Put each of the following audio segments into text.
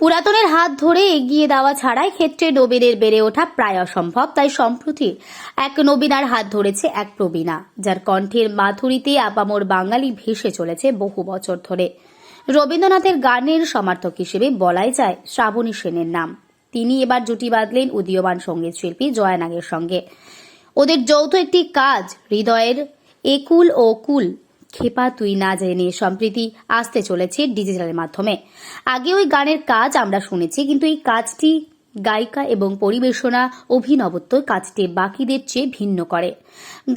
পুরাতনের হাত ধরে এগিয়ে দেওয়া ছাড়াই ক্ষেত্রে নবীনের বেড়ে ওঠা প্রায় অসম্ভব। তাই সম্প্রতি এক নবীনার হাত ধরেছে এক প্রবীণা, যার কণ্ঠের মাধুরীতে আপামর বাঙালি ভেসে চলেছে বহু বছর ধরে। রবীন্দ্রনাথের গানের সমার্থক হিসেবে বলাই যায় শ্রাবণী সেনের নাম। তিনি এবার জুটি বাঁধলেন উদীয়মান সঙ্গীত শিল্পী জয়া নাগের সঙ্গে। ওদের যৌথ একটি কাজ হৃদয়ের একুল ও কুল খেপা তুই না জেনে সম্প্রীতি আসতে চলেছে ডিজিটালের মাধ্যমে। আগে ওই গানের কাজ আমরা শুনেছি, কিন্তু এই কাজটি গায়িকা এবং পরিবেশনা অভিনবত্ব কাজটি বাকিদের চেয়ে ভিন্ন করে।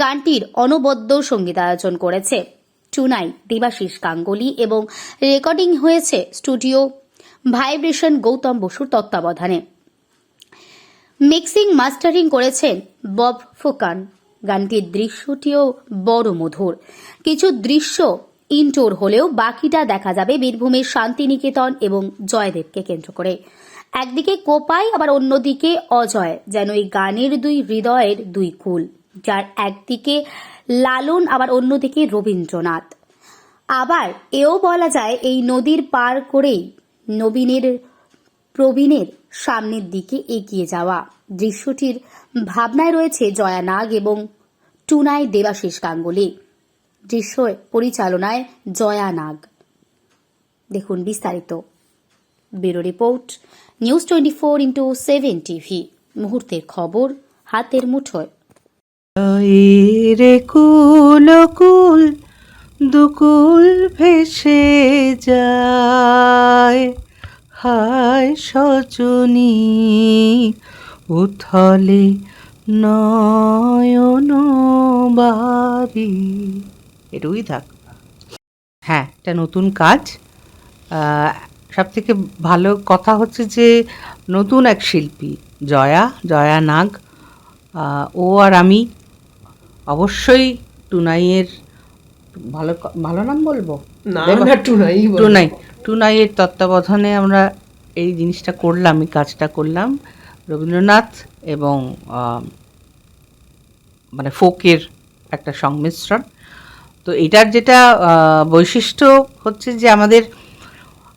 গানটির অনবদ্য সঙ্গীতায়োজন করেছে টুনাই দেবাশিস গাঙ্গুলি এবং রেকর্ডিং হয়েছে স্টুডিও ভাইব্রেশন গৌতম বসুর তত্ত্বাবধানে। মিক্সিং মাস্টারিং করেছেন বব ফুকান। গানটির দৃশ্যটিও বড় মধুর। কিছু দৃশ্য ইনডোর হলেও বাকিটা দেখা যাবে বীরভূমের শান্তিনিকেতন এবং জয়দেবকে কেন্দ্র করে। একদিকে কোপাই, আবার অন্যদিকে অজয়, যেন এই গানের দুই হৃদয়ের দুই কুল, যার একদিকে লালন আবার অন্যদিকে রবীন্দ্রনাথ। আবার এও বলা যায় এই নদীর পার করেই নবীনের প্রবীণের সামনের দিকে এগিয়ে যাওয়া। দৃশ্যটির ভাবনায় রয়েছে জয়া নাগ এবং টুনাই দেবাশিস গাঙ্গুলি। দৃশ্য পরিচালনায় জয়া নাগ। দেখুন বিস্তারিত। Bureau report, news 24x7 TV. মুহূর্তের খবর হাতের মুঠোয়। রে কুল কুল দুকুল ভেসে যায়, হায় সজনী উথলে নয়ন বাড়ি। এটুকুই থাক। হ্যাঁ, এটা নতুন কাজ। সব থেকে ভালো কথা হচ্ছে যে নতুন এক শিল্পী জয়া নাগ, ও আর আমি অবশ্যই টুনাইয়ের ভালো নাম বলবো না টুনাইয়ের তত্ত্বাবধানে আমরা এই জিনিসটা করলাম, এই কাজটা করলাম। রবীন্দ্রনাথ এবং মানে ফোকের একটা সংমিশ্রণ। তো এটার যেটা বৈশিষ্ট্য হচ্ছে যে আমাদের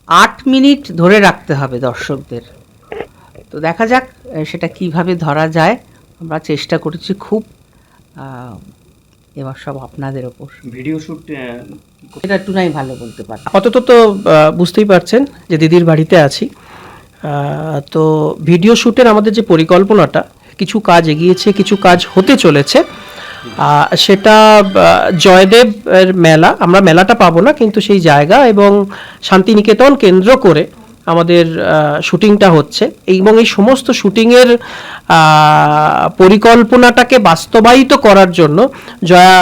8 মিনিট ধরে রাখতে হবে দর্শকদের। তো দেখা যাক সেটা কিভাবে ধরা যায়। আমরা চেষ্টা করেছি খুব। এবার সব আপনাদের ওপর। ভিডিও শুট এটা টুনাই ভালো বলতে পারে। আপাতত তো বুঝতেই পারছেন যে দিদির বাড়িতে আছি। তো ভিডিও শ্যুটের আমাদের যে পরিকল্পনাটা, কিছু কাজ এগিয়েছে, কিছু কাজ হতে চলেছে। সেটা জয়দেব এর মেলা, আমরা মেলাটা পাবো না, কিন্তু সেই জায়গা এবং শান্তিনিকেতন কেন্দ্র করে আমাদের শুটিংটা হচ্ছে এবং এই সমস্ত শুটিংয়ের পরিকল্পনাটাকে বাস্তবায়িত করার জন্য জয়া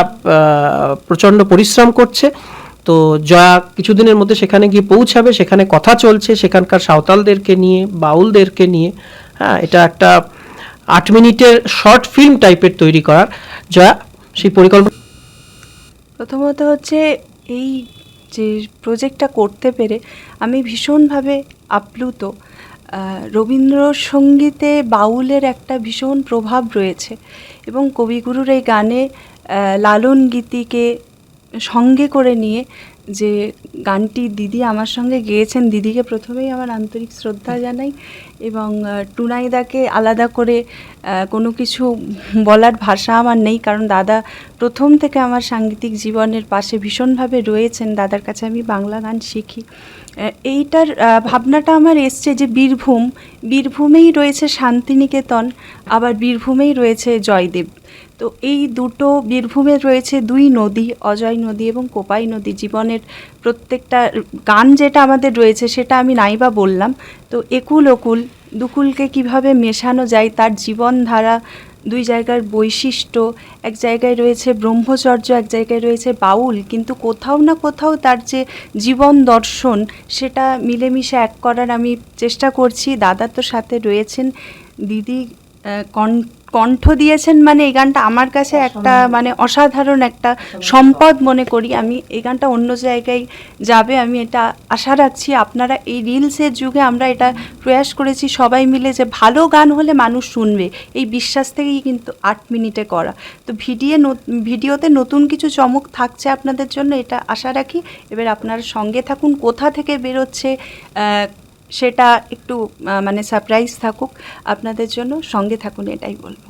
প্রচণ্ড পরিশ্রম করছে। তো জয়া কিছুদিনের মধ্যে সেখানে গিয়ে পৌঁছাবে। সেখানে কথা চলছে সেখানকার সাঁওতালদেরকে নিয়ে, বাউলদেরকে নিয়ে। হ্যাঁ, এটা একটা 8 মিনিটের শর্ট ফিল্ম টাইপের তৈরি করার জয়া সেই পরিকল্পনা। প্রথমত হচ্ছে এই যে প্রজেক্টটা করতে পেরে আমি ভীষণভাবে আপ্লুত। রবীন্দ্রসঙ্গীতে বাউলের একটা ভীষণ প্রভাব রয়েছে এবং কবিগুরুর এই গানে লালন গীতিকে সঙ্গে করে নিয়ে যে গানটি দিদি আমার সঙ্গে গেয়েছেন, দিদিকে প্রথমেই আমার আন্তরিক শ্রদ্ধা জানাই এবং টুনাইদাকে আলাদা করে কোনো কিছু বলার ভাষা আমার নেই, কারণ দাদা প্রথম থেকে আমার সাংগীতিক জীবনের পাশে ভীষণভাবে রয়েছেন। দাদার কাছে আমি বাংলা গান শিখি। এইটার ভাবনাটা আমার এসছে যে বীরভূমেই রয়েছে শান্তিনিকেতন, আবার বীরভূমেই রয়েছে জয়দেব। তো এই দুটো বীরভূমের রয়েছে দুই নদী, অজয় নদী এবং কোপাই নদী। জীবনের প্রত্যেকটা গান যেটা আমাদের রয়েছে সেটা আমি নাইবা বললাম। তো একুল ওকুল দুকুলকে কিভাবে মেশানো যায়, তার জীবনধারা, দুই জায়গার বৈশিষ্ট্য, এক জায়গায় রয়েছে ব্রহ্মচর্য, এক জায়গায় রয়েছে বাউল, কিন্তু কোথাও না কোথাও তার যে জীবন দর্শন সেটা মিলেমিশে এক করার আমি চেষ্টা করছি। দাদা তো সাথে রয়েছেন, দিদি কণ্ঠ দিয়েছেন। মানে এই গানটা আমার কাছে একটা মানে অসাধারণ একটা সম্পদ মনে করি আমি। এই গানটা অন্য জায়গায় যাবে, আমি এটা আশা রাখছি। আপনারা এই রিলসের যুগে আমরা এটা প্রয়াস করেছি সবাই মিলে যে ভালো গান হলে মানুষ শুনবে, এই বিশ্বাস থেকেই কিন্তু 8 মিনিটে করা। তো ভিডিওতে নতুন কিছু চমক থাকছে আপনাদের জন্য, এটা আশা রাখি। এবার আপনারা সঙ্গে থাকুন। কোথা থেকে বেরোচ্ছে সেটা একটু মানে সারপ্রাইজ থাকুক আপনাদের জন্য, সঙ্গে থাকুন এটাই বলবো।